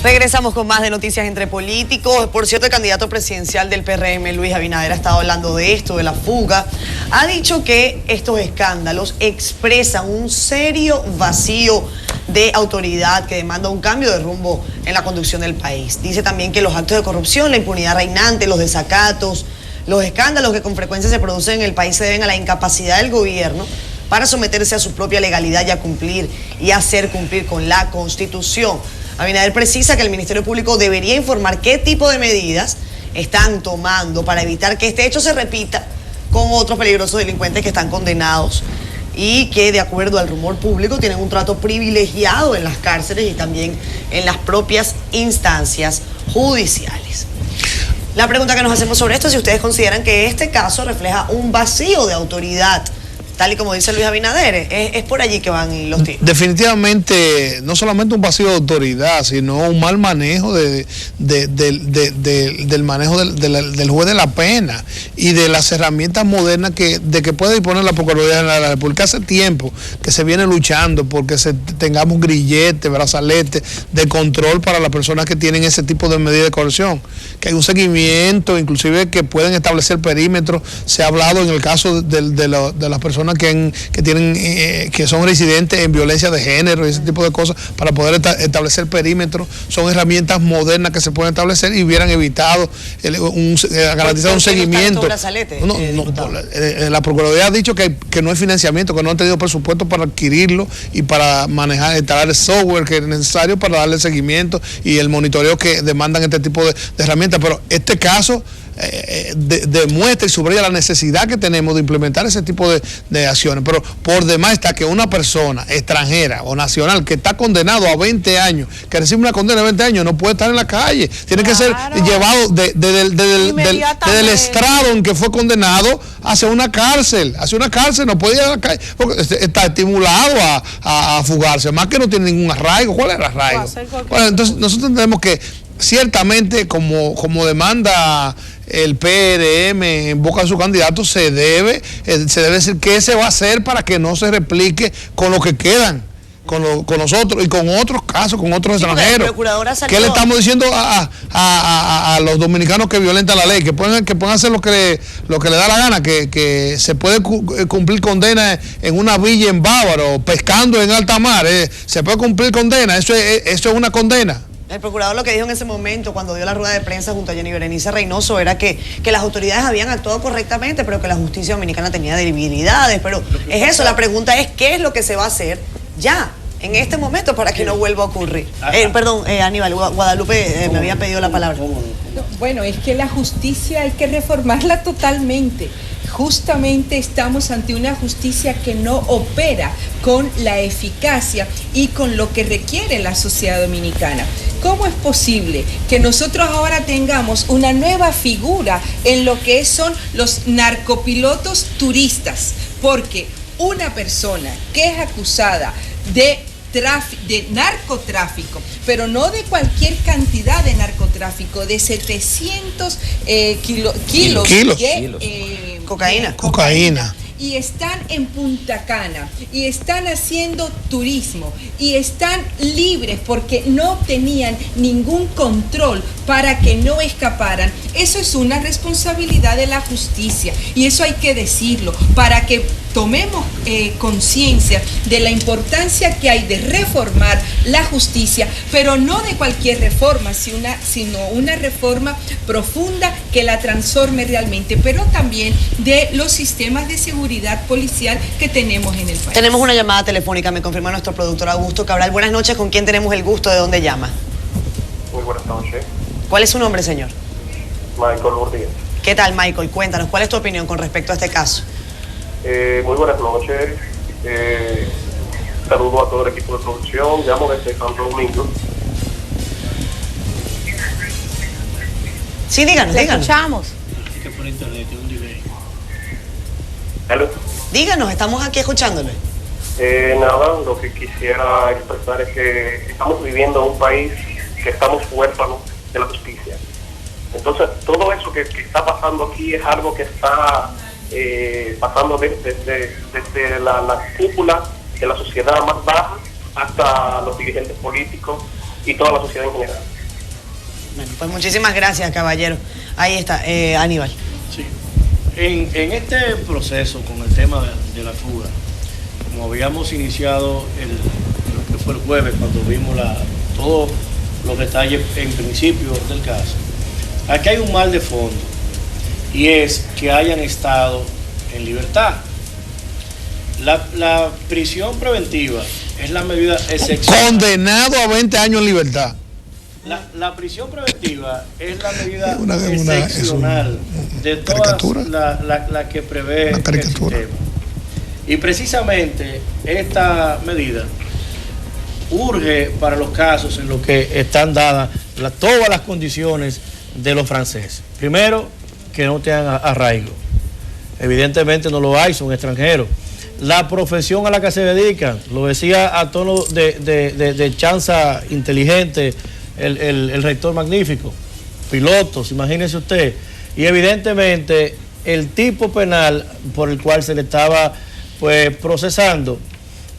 Regresamos con más de Noticias entre Políticos. Por cierto, el candidato presidencial del PRM, Luis Abinader, ha estado hablando de esto, de la fuga. Ha dicho que estos escándalos expresan un serio vacío de autoridad que demanda un cambio de rumbo en la conducción del país. Dice también que los actos de corrupción, la impunidad reinante, los desacatos, los escándalos que con frecuencia se producen en el país se deben a la incapacidad del gobierno para someterse a su propia legalidad y a cumplir y hacer cumplir con la Constitución. Abinader precisa que el Ministerio Público debería informar qué tipo de medidas están tomando para evitar que este hecho se repita con otros peligrosos delincuentes que están condenados y que, de acuerdo al rumor público, tienen un trato privilegiado en las cárceles y también en las propias instancias judiciales. La pregunta que nos hacemos sobre esto es si ustedes consideran que este caso refleja un vacío de autoridad, tal y como dice Luis Abinader. Es por allí que van los tiros. Definitivamente, no solamente un vacío de autoridad, sino un mal manejo del manejo del juez de la pena y de las herramientas modernas de que puede disponer la Procuraduría General de la República. Hace tiempo que se viene luchando porque tengamos grilletes, brazaletes de control para las personas que tienen ese tipo de medidas de coerción, que hay un seguimiento, inclusive que pueden establecer perímetros. Se ha hablado en el caso de las personas que son residentes en violencia de género y ese tipo de cosas, para poder establecer perímetros. Son herramientas modernas que se pueden establecer y hubieran evitado garantizar un seguimiento. La Procuraduría ha dicho que no hay financiamiento, que no han tenido presupuesto para adquirirlo y para manejar, instalar el software que es necesario para darle seguimiento y el monitoreo que demandan este tipo de herramientas. Pero este caso demuestra y subraya la necesidad que tenemos de implementar ese tipo de acciones. Pero por demás está que una persona extranjera o nacional que está condenado a 20 años, que recibe una condena de 20 años, no puede estar en la calle. Tiene que ser llevado desde el estrado en que fue condenado hacia una cárcel. No puede ir a la calle porque está estimulado a fugarse, más que no tiene ningún arraigo. ¿Cuál es el arraigo? Bueno, entonces nosotros tenemos que, ciertamente, como demanda el PRM en boca de su candidato, se debe decir qué se va a hacer para que no se replique con lo que quedan, con nosotros y con otros casos, con otros extranjeros. ¿Qué le estamos diciendo a los dominicanos que violentan la ley? Que pueden hacer lo que le da la gana, que se puede cumplir condena en una villa en Bávaro, pescando en alta mar, se puede cumplir condena, eso es una condena. El procurador lo que dijo en ese momento, cuando dio la rueda de prensa junto a Jenny Berenice Reynoso, era que las autoridades habían actuado correctamente, pero que la justicia dominicana tenía debilidades. Pero es eso, la pregunta es ¿qué es lo que se va a hacer ya, en este momento, para que no vuelva a ocurrir? Aníbal, Guadalupe me había pedido la palabra. Bueno, es que la justicia hay que reformarla totalmente. Justamente estamos ante una justicia que no opera con la eficacia y con lo que requiere la sociedad dominicana. ¿Cómo es posible que nosotros ahora tengamos una nueva figura en lo que son los narcopilotos turistas? Porque una persona que es acusada de narcotráfico, pero no de cualquier cantidad de narcotráfico, de 700 kilos de cocaína. Y están en Punta Cana, y están haciendo turismo, y están libres porque no tenían ningún control para que no escaparan. Eso es una responsabilidad de la justicia, y eso hay que decirlo, para que tomemos conciencia de la importancia que hay de reformar la justicia, pero no de cualquier reforma, sino una reforma profunda que la transforme realmente, pero también de los sistemas de seguridad policial que tenemos en el país. Tenemos una llamada telefónica, me confirma nuestro productor Augusto Cabral. Buenas noches, ¿con quién tenemos el gusto? ¿De dónde llama? Muy buenas noches. ¿Cuál es su nombre, señor? Michael Rodríguez. ¿Qué tal, Michael? Cuéntanos, ¿cuál es tu opinión con respecto a este caso? Muy buenas noches. Saludo a todo el equipo de producción. Llamo desde Santo Domingo. Sí, díganos. Escuchamos. ¿Aló? Díganos, estamos aquí escuchándole. Nada, lo que quisiera expresar es que estamos viviendo en un país que estamos huérfanos de la justicia. Entonces, todo eso que está pasando aquí es algo que está pasando desde la cúpula de la sociedad más baja hasta los dirigentes políticos y toda la sociedad en general. Bueno, pues muchísimas gracias, caballero. Ahí está, Aníbal. Sí. En este proceso con el tema de la fuga, como habíamos iniciado lo que fue el jueves, cuando vimos todos los detalles en principio del caso, aquí hay un mal de fondo, y es que hayan estado en libertad. La prisión preventiva es la medida excepcional. Condenado a 20 años en libertad. La prisión preventiva es la medida excepcional de todas las que prevé el sistema. Y precisamente esta medida urge para los casos en los que están dadas todas las condiciones de los franceses. Primero, que no tengan arraigo. Evidentemente no lo hay, son extranjeros. La profesión a la que se dedican, lo decía a tono de chanza inteligente el rector magnífico, pilotos, imagínese usted. Y evidentemente el tipo penal por el cual se le estaba procesando,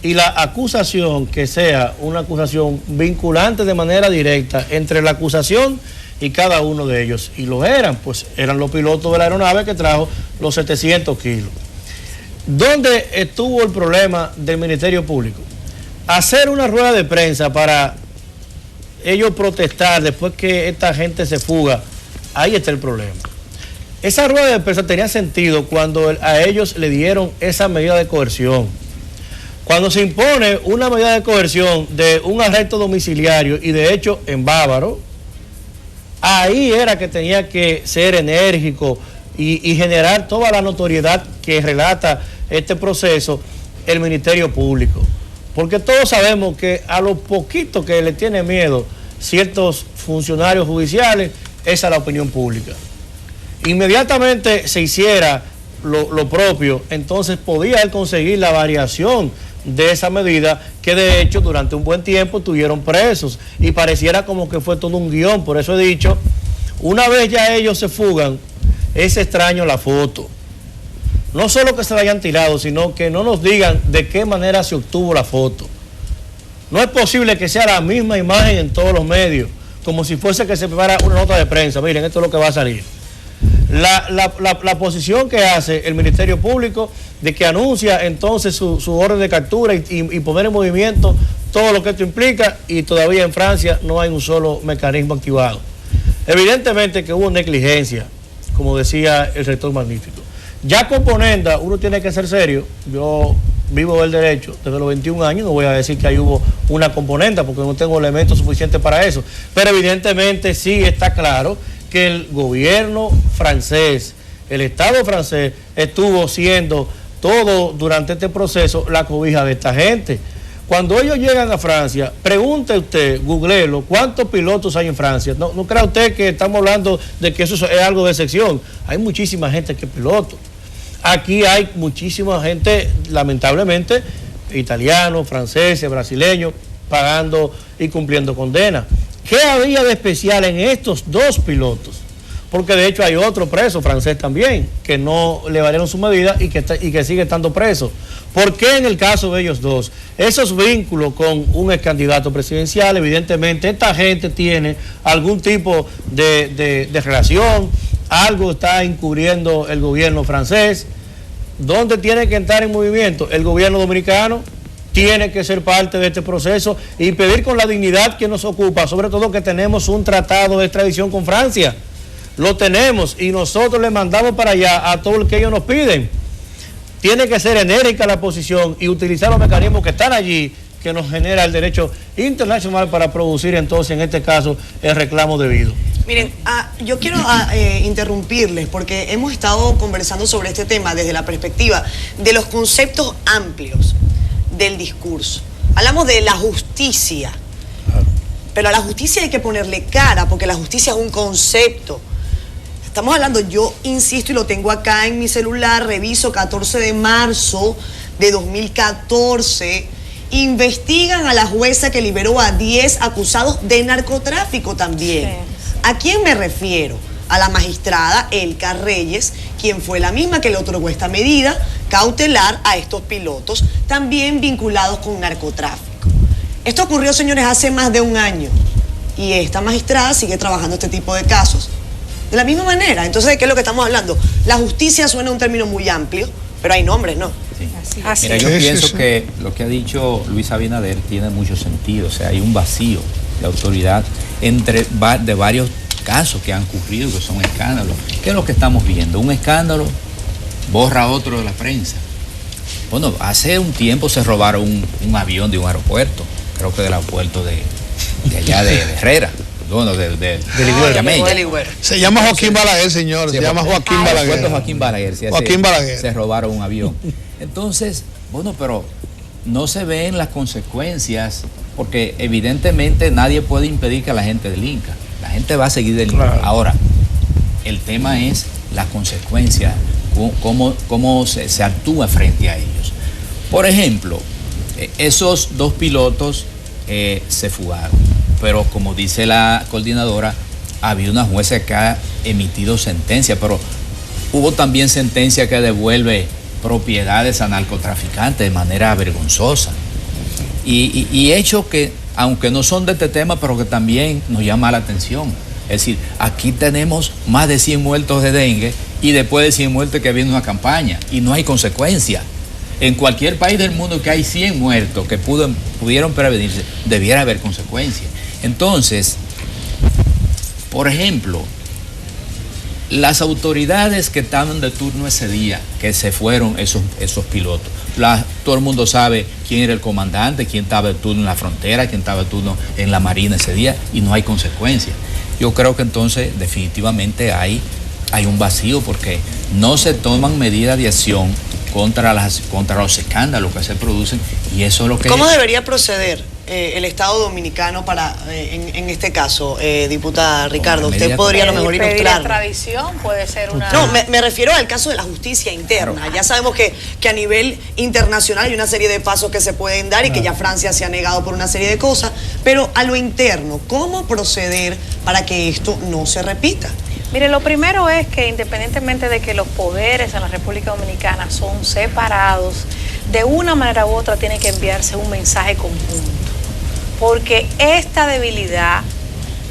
y la acusación que sea una acusación vinculante de manera directa entre la acusación y cada uno de ellos. Y lo eran, pues eran los pilotos de la aeronave que trajo los 700 kilos. ¿Dónde estuvo el problema del Ministerio Público? Hacer una rueda de prensa para ellos protestar después que esta gente se fuga, ahí está el problema. Esa rueda de prensa tenía sentido cuando a ellos le dieron esa medida de coerción. Cuando se impone una medida de coerción de un arresto domiciliario, y de hecho en Bávaro, ahí era que tenía que ser enérgico y generar toda la notoriedad que relata este proceso el Ministerio Público. Porque todos sabemos que a lo poquito que le tiene miedo ciertos funcionarios judiciales es a la opinión pública. Inmediatamente se hiciera lo propio, entonces podía él conseguir la variación de esa medida, que de hecho durante un buen tiempo tuvieron presos y pareciera como que fue todo un guión. Por eso he dicho, una vez ya ellos se fugan, es extraño la foto. No solo que se la hayan tirado, sino que no nos digan de qué manera se obtuvo la foto. No es posible que sea la misma imagen en todos los medios, como si fuese que se prepara una nota de prensa. Miren, esto es lo que va a salir. La posición que hace el Ministerio Público de que anuncia entonces su orden de captura y poner en movimiento todo lo que esto implica, y todavía en Francia no hay un solo mecanismo activado. Evidentemente que hubo negligencia, como decía el rector magnífico. Ya con Ponenda uno tiene que ser serio. Yo vivo del derecho desde los 21 años, no voy a decir que ahí hubo una componenda porque no tengo elementos suficientes para eso, pero evidentemente sí está claro que el gobierno francés, el Estado francés, estuvo siendo todo durante este proceso la cobija de esta gente. Cuando ellos llegan a Francia, pregunte usted, googleelo, ¿cuántos pilotos hay en Francia? No crea usted que estamos hablando de que eso es algo de excepción. Hay muchísima gente que es piloto. Aquí hay muchísima gente, lamentablemente, italianos, franceses, brasileños, pagando y cumpliendo condena. ¿Qué había de especial en estos dos pilotos? Porque de hecho hay otro preso francés también, que no le valieron su medida y que sigue estando preso. ¿Por qué en el caso de ellos dos? Esos vínculos con un ex candidato presidencial, evidentemente esta gente tiene algún tipo de relación, algo está encubriendo el gobierno francés. ¿Dónde tiene que entrar en movimiento? El gobierno dominicano tiene que ser parte de este proceso y pedir con la dignidad que nos ocupa, sobre todo que tenemos un tratado de extradición con Francia. Lo tenemos y nosotros le mandamos para allá a todo el que ellos nos piden. Tiene que ser enérgica la posición y utilizar los mecanismos que están allí, que nos genera el derecho internacional para producir entonces en este caso el reclamo debido. Miren, yo quiero interrumpirles porque hemos estado conversando sobre este tema desde la perspectiva de los conceptos amplios del discurso. Hablamos de la justicia, pero a la justicia hay que ponerle cara porque la justicia es un concepto. Estamos hablando, yo insisto y lo tengo acá en mi celular, reviso 14 de marzo de 2014, investigan a la jueza que liberó a 10 acusados de narcotráfico también. Sí. ¿A quién me refiero? A la magistrada Elka Reyes, quien fue la misma que le otorgó esta medida cautelar a estos pilotos, también vinculados con narcotráfico. Esto ocurrió, señores, hace más de un año. y esta magistrada sigue trabajando este tipo de casos. De la misma manera. Entonces, ¿de qué es lo que estamos hablando? La justicia suena un término muy amplio, pero hay nombres, ¿no? Sí. Mira, yo pienso que lo que ha dicho Luis Abinader tiene mucho sentido. O sea, hay un vacío de autoridad de varios casos que han ocurrido, que son escándalos. ¿Qué es lo que estamos viendo? Un escándalo borra otro de la prensa. Bueno, hace un tiempo se robaron un avión de un aeropuerto, creo que del aeropuerto de allá de Herrera. Bueno, de Ligüero. Se llama Joaquín Balaguer, señor. Se llama Joaquín Balaguer. Joaquín Balaguer. Sí, Joaquín Balaguer. Se robaron un avión. Entonces, bueno, pero no se ven las consecuencias, porque evidentemente nadie puede impedir que la gente delinca. La gente va a seguir delinquiendo. Claro. Ahora, el tema es las consecuencias, cómo se actúa frente a ellos. Por ejemplo, esos 2 pilotos se fugaron, pero como dice la coordinadora, había una jueza que ha emitido sentencia, pero hubo también sentencia que devuelve propiedades a narcotraficantes de manera vergonzosa. Y hechos que, aunque no son de este tema, pero que también nos llama la atención. Es decir, aquí tenemos más de 100 muertos de dengue y después de 100 muertos que viene una campaña y no hay consecuencia. En cualquier país del mundo que hay 100 muertos que pudieron prevenirse, debiera haber consecuencias. Entonces, por ejemplo, las autoridades que estaban de turno ese día, que se fueron esos pilotos, todo el mundo sabe quién era el comandante, quién estaba de turno en la frontera, quién estaba de turno en la Marina ese día, y no hay consecuencias. Yo creo que entonces definitivamente hay un vacío, porque no se toman medidas de acción contra los escándalos que se producen, y eso es lo que... ¿Cómo debería proceder el Estado Dominicano en este caso, diputada Ricardo? Usted podría a lo mejor ilustrar. La tradición puede ser una... No, me refiero al caso de la justicia interna. Claro. Ya sabemos que a nivel internacional hay una serie de pasos que se pueden dar y que ya Francia se ha negado por una serie de cosas, pero a lo interno, ¿cómo proceder para que esto no se repita? Mire, lo primero es que independientemente de que los poderes en la República Dominicana son separados, de una manera u otra tiene que enviarse un mensaje conjunto, porque esta debilidad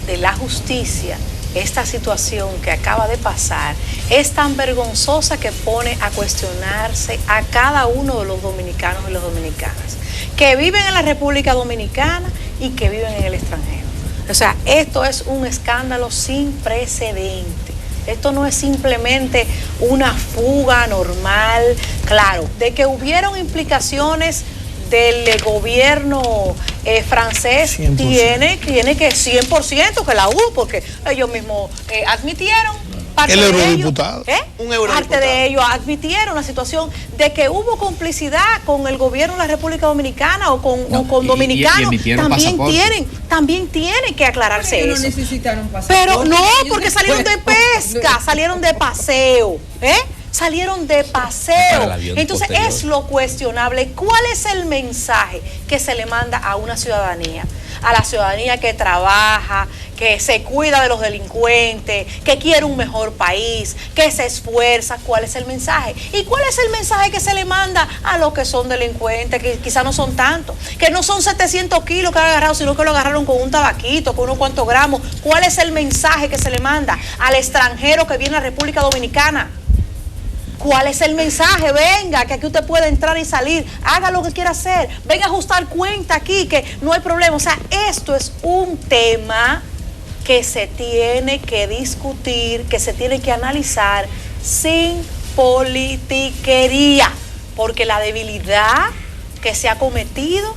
de la justicia, esta situación que acaba de pasar, es tan vergonzosa que pone a cuestionarse a cada uno de los dominicanos y las dominicanas que viven en la República Dominicana y que viven en el extranjero. O sea, esto es un escándalo sin precedente. Esto no es simplemente una fuga normal. Claro, de que hubieron implicaciones del gobierno francés, 100%. tiene que 100% que la hubo, porque ellos mismos admitieron. El eurodiputado. Parte de ellos admitieron la situación de que hubo complicidad con el gobierno de la República Dominicana o con dominicanos. También tienen que aclararse eso. No necesitaron pasaporte. Pero no, porque salieron de pesca, salieron de paseo, salieron de paseo. Entonces es lo cuestionable. ¿Cuál es el mensaje que se le manda a una ciudadanía? A la ciudadanía que trabaja, que se cuida de los delincuentes, que quiere un mejor país, que se esfuerza. ¿Cuál es el mensaje? ¿Y cuál es el mensaje que se le manda a los que son delincuentes, que quizás no son tantos, que no son 700 kilos que han agarrado, sino que lo agarraron con un tabaquito, con unos cuantos gramos? ¿Cuál es el mensaje que se le manda al extranjero que viene a la República Dominicana? ¿Cuál es el mensaje? Venga, que aquí usted puede entrar y salir, haga lo que quiera hacer, venga a ajustar cuenta aquí, que no hay problema. O sea, esto es un tema que se tiene que discutir, que se tiene que analizar sin politiquería, porque la debilidad que se ha cometido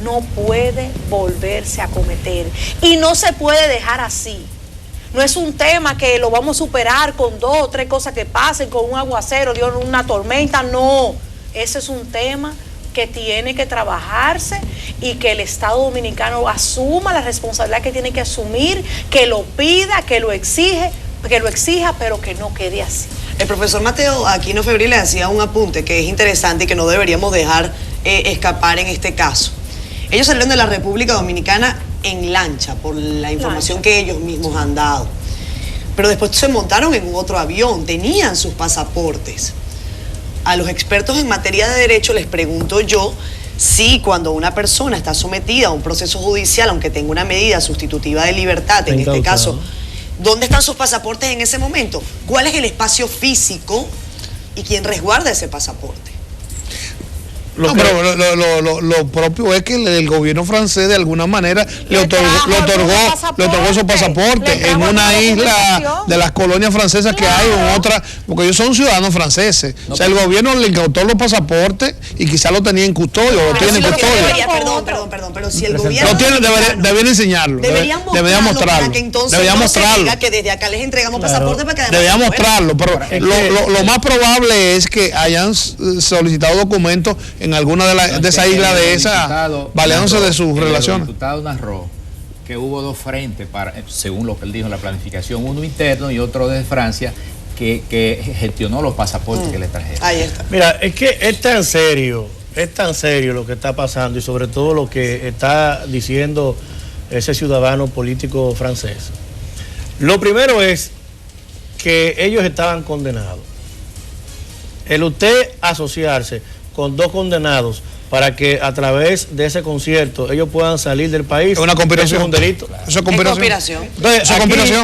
no puede volverse a cometer y no se puede dejar así. No es un tema que lo vamos a superar con 2 o 3 cosas que pasen, con un aguacero, una tormenta, no. Ese es un tema que tiene que trabajarse y que el Estado Dominicano asuma la responsabilidad que tiene que asumir, que lo pida, que lo exija, pero que no quede así. El profesor Mateo Aquino Febril le hacía un apunte que es interesante y que no deberíamos dejar escapar en este caso. Ellos salieron de la República Dominicana en lancha, por la información que ellos mismos han dado. Pero después se montaron en otro avión, tenían sus pasaportes. A los expertos en materia de derecho les pregunto yo si cuando una persona está sometida a un proceso judicial, aunque tenga una medida sustitutiva de libertad, en este caso, ¿dónde están sus pasaportes en ese momento? ¿Cuál es el espacio físico y quién resguarda ese pasaporte? Pero lo propio es que el gobierno francés de alguna manera le otorgó su pasaporte en una isla de las colonias francesas que hay, en otra, porque ellos son ciudadanos franceses. O sea, el gobierno le incautó los pasaportes y quizás lo tenía en custodia o lo tiene en custodia. Perdón, pero si el gobierno lo tiene, debería enseñarlo. Debería mostrarlo. Para que entonces no se diga que desde acá les entregamos pasaportes para que debería mostrarlo, pero lo más probable es que hayan solicitado documentos en alguna de esa isla de esa, valiéndose de sus relaciones. El diputado narró que hubo dos frentes, según lo que él dijo en la planificación, uno interno y otro de Francia, que gestionó los pasaportes que le trajeron. Ahí está. Mira, es que es tan serio lo que está pasando y sobre todo lo que está diciendo ese ciudadano político francés. Lo primero es que ellos estaban condenados. El usted asociarse con dos condenados para que a través de ese concierto ellos puedan salir del país. Es una conspiración. Eso es un delito. Eso es conspiración. Entonces,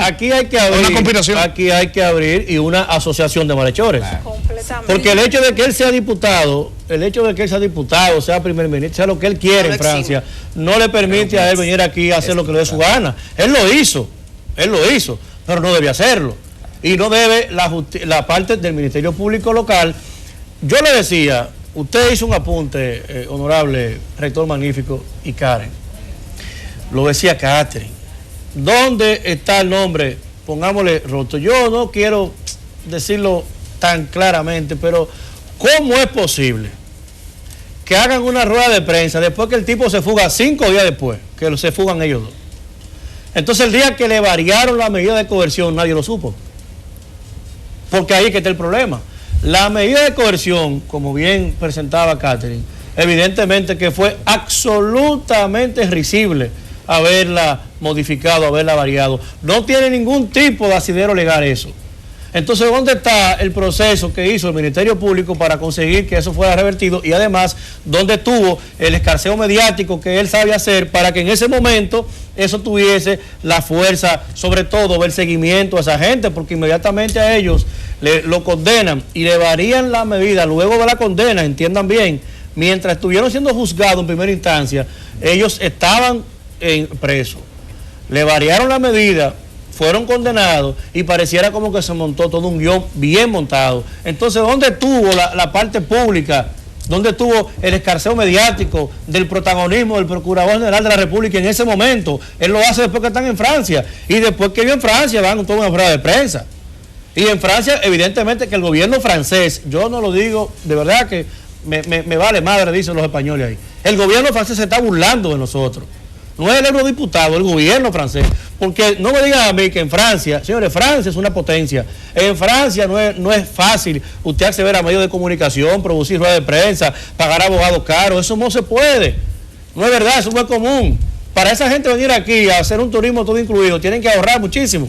aquí hay que abrir. Una conspiración. Aquí hay que abrir y una asociación de malhechores. Porque el hecho de que él sea diputado, sea primer ministro, sea lo que él quiere en Francia, no le permite a él venir aquí a hacer lo que le dé su gana. Él lo hizo, pero no debe hacerlo. Y no debe la parte del Ministerio Público local. Yo le decía, usted hizo un apunte, honorable rector magnífico, y Karen. Lo decía Catherine. ¿Dónde está el nombre? Pongámosle roto. Yo no quiero decirlo tan claramente, pero ¿cómo es posible que hagan una rueda de prensa después que el tipo se fuga 5 días después, que se fugan ellos dos? Entonces el día que le variaron la medida de coerción nadie lo supo. Porque ahí es que está el problema. La medida de coerción, como bien presentaba Catherine, evidentemente que fue absolutamente risible haberla modificado, haberla variado. No tiene ningún tipo de asidero legal eso. Entonces, ¿dónde está el proceso que hizo el Ministerio Público para conseguir que eso fuera revertido? Y además, ¿dónde tuvo el escarceo mediático que él sabe hacer para que en ese momento eso tuviese la fuerza, sobre todo el seguimiento a esa gente? Porque inmediatamente a ellos lo condenan y le varían la medida luego de la condena, entiendan bien, mientras estuvieron siendo juzgados en primera instancia, ellos estaban presos. Le variaron la medida, fueron condenados y pareciera como que se montó todo un guión bien montado. Entonces, ¿dónde estuvo la parte pública? ¿Dónde estuvo el escarceo mediático del protagonismo del Procurador General de la República en ese momento? Él lo hace después que están en Francia. Y después que ellos en Francia van a toda una prueba de prensa. Y en Francia, evidentemente que el gobierno francés, yo no lo digo, de verdad que me vale madre, dicen los españoles ahí. El gobierno francés se está burlando de nosotros. No es el eurodiputado, el gobierno francés. Porque no me digan a mí que en Francia, señores, Francia es una potencia. En Francia no es fácil usted acceder a medios de comunicación, producir ruedas de prensa, pagar abogados caros. Eso no se puede. No es verdad, eso no es común. Para esa gente venir aquí a hacer un turismo todo incluido, tienen que ahorrar muchísimo.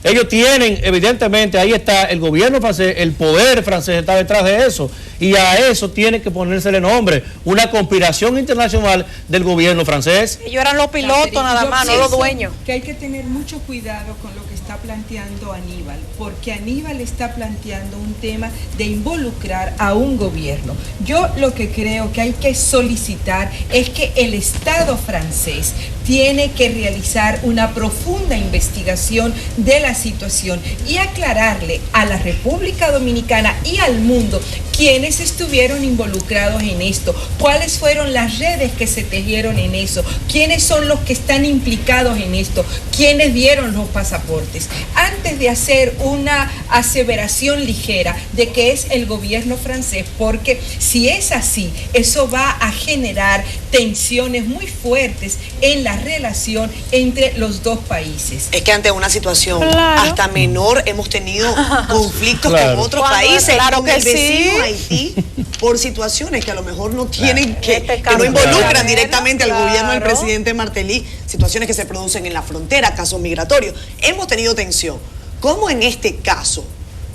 Ellos tienen, evidentemente, ahí está el gobierno francés, el poder francés está detrás de eso. Y a eso tiene que ponérsele nombre, una conspiración internacional del gobierno francés. Ellos eran los pilotos nada más, no los dueños. Que hay que tener mucho cuidado con lo que está planteando Aníbal, porque Aníbal está planteando un tema de involucrar a un gobierno. Yo lo que creo que hay que solicitar es que el Estado francés tiene que realizar una profunda investigación de la situación y aclararle a la República Dominicana y al mundo quiénes estuvieron involucrados en esto, cuáles fueron las redes que se tejieron en eso, quiénes son los que están implicados en esto, quiénes dieron los pasaportes, antes de hacer una aseveración ligera de que es el gobierno francés, porque si es así, eso va a generar tensiones muy fuertes en la relación entre los dos países. Es que ante una situación hasta menor hemos tenido conflictos con otros países, con el vecino Haití, por situaciones que a lo mejor no tienen que no involucran directamente al gobierno del presidente Martelly, situaciones que se producen en la frontera, casos migratorios. Hemos tenido tensión. ¿Cómo en este caso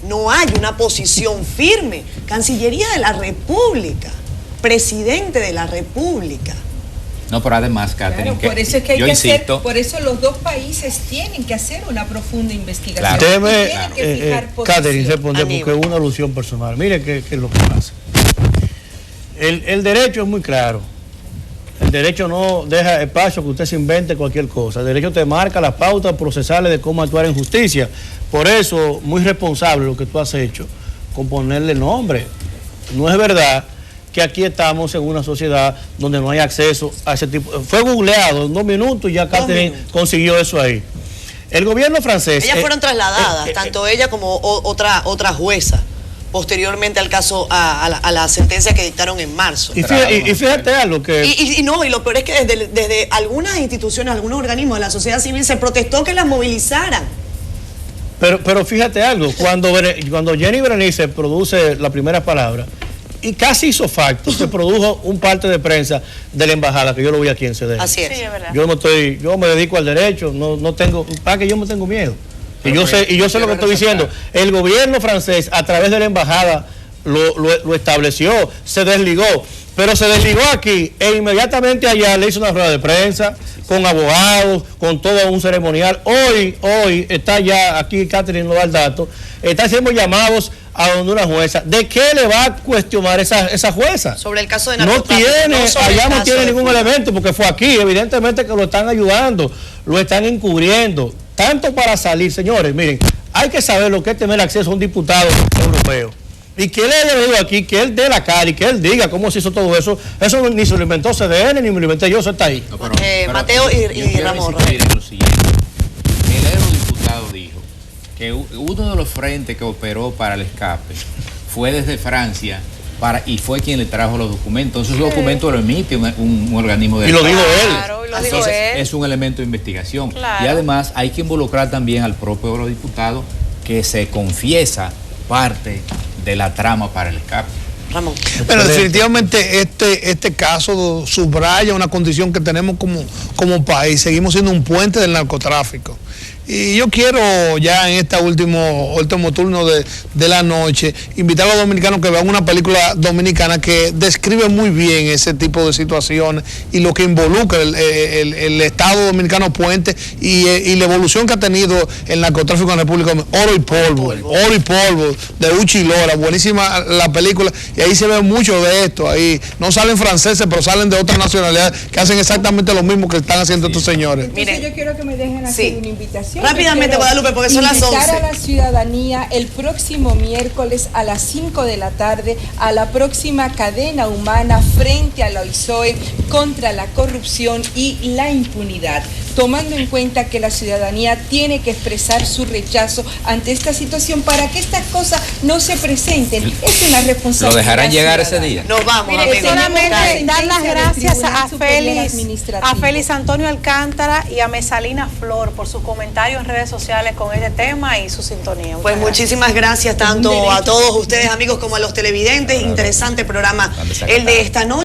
no hay una posición firme? Cancillería de la República, presidente de la República. No, pero además, Catherine, claro, por eso es que hay que hacer, por eso los dos países tienen que hacer una profunda investigación. Claro. Catherine, responde porque es una alusión personal. Mire qué es lo que pasa. El derecho es muy claro. El derecho no deja espacio que usted se invente cualquier cosa. El derecho te marca las pautas procesales de cómo actuar en justicia. Por eso, muy responsable lo que tú has hecho con ponerle nombre. No es verdad que aquí estamos en una sociedad donde no hay acceso a ese tipo. Fue googleado en 2 minutos y ya Catherine consiguió eso ahí. El gobierno francés... Ellas fueron trasladadas, tanto ella como otra jueza, posteriormente al caso, a la sentencia que dictaron en marzo. Y fíjate algo que... Y lo peor es que desde algunas instituciones, algunos organismos de la sociedad civil se protestó que las movilizaran. Pero fíjate algo, cuando Jenny Berenice produce la primera palabra, y casi hizo facto, se produjo un parte de prensa de la embajada, que yo lo vi aquí en CD. Así es. Sí, es verdad. Yo me dedico al derecho, no tengo, para que yo me tengo miedo. Y yo sé lo que estoy diciendo. El gobierno francés, a través de la embajada, lo estableció, se desligó. Pero se desligó aquí e inmediatamente allá le hizo una rueda de prensa con abogados, con todo un ceremonial. Hoy está ya aquí, Catherine lo da el dato, está haciendo llamados a donde una jueza. ¿De qué le va a cuestionar esa jueza? Sobre el caso de narcotráfico. No tiene ningún elemento, porque fue aquí, evidentemente que lo están ayudando, lo están encubriendo, tanto para salir. Señores, miren, hay que saber lo que es tener acceso a un diputado europeo. Y que él haya venido aquí, que él dé la cara y que él diga cómo se hizo todo eso. Eso ni se lo inventó CDN, ni me lo inventé yo, eso está ahí. No, Mateo y Ramón. El eurodiputado dijo que uno de los frentes que operó para el escape fue desde Francia y fue quien le trajo los documentos. Entonces, esos documentos lo emite un organismo de... Y lo dijo él. Claro, entonces, es un elemento de investigación. Claro. Y además hay que involucrar también al propio eurodiputado que se confiesa parte de la trama para el escape. Ramón. Pero definitivamente este caso subraya una condición que tenemos como país. Seguimos siendo un puente del narcotráfico. Y yo quiero ya en este último turno de la noche invitar a los dominicanos que vean una película dominicana que describe muy bien ese tipo de situaciones y lo que involucra el Estado Dominicano puente y la evolución que ha tenido el narcotráfico en la República Dominicana. Oro y polvo, de Uchi Lora, buenísima la película, y ahí se ve mucho de esto. Ahí no salen franceses, pero salen de otras nacionalidades que hacen exactamente lo mismo que están haciendo estos señores. Entonces yo quiero que me dejen hacer una invitación. Rápidamente, Guadalupe, porque son las 11. Invitar a la ciudadanía el próximo miércoles a las 5 de la tarde a la próxima cadena humana frente a la OISOE contra la corrupción y la impunidad, tomando en cuenta que la ciudadanía tiene que expresar su rechazo ante esta situación para que estas cosas no se presenten. Es una responsabilidad. ¿Lo dejarán llegar ese día? Nos vamos. Mire, solamente dar las gracias a Félix Antonio Alcántara y a Mesalina Flor por sus comentarios en redes sociales con este tema y su sintonía. Pues muchísimas gracias tanto a todos ustedes, amigos, como a los televidentes. Interesante programa el de esta noche.